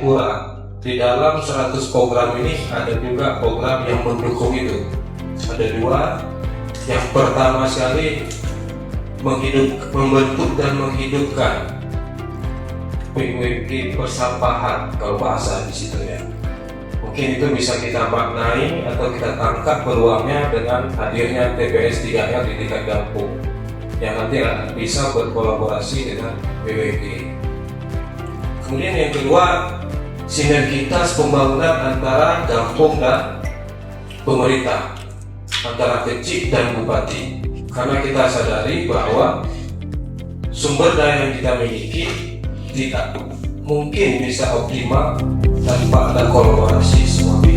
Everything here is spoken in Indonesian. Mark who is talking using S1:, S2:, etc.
S1: Tripura. Di dalam 100 program ini ada juga program yang mendukung itu. Ada dua. Yang pertama sekali membentuk dan menghidupkan PWG persampahan, kalau bahasa di situ ya. Mungkin itu bisa kita maknai atau kita tangkap peluangnya dengan hadirnya TPS 3R di tingkat kampung yang nanti bisa berkolaborasi dengan PWG. Kemudian yang kedua, sinergitas pembangunan antara kampung dan pemerintah, antara kecil dan bupati. Karena kita sadari bahwa sumber daya yang kita miliki tidak mungkin bisa optimal tanpa ada kolaborasi semua.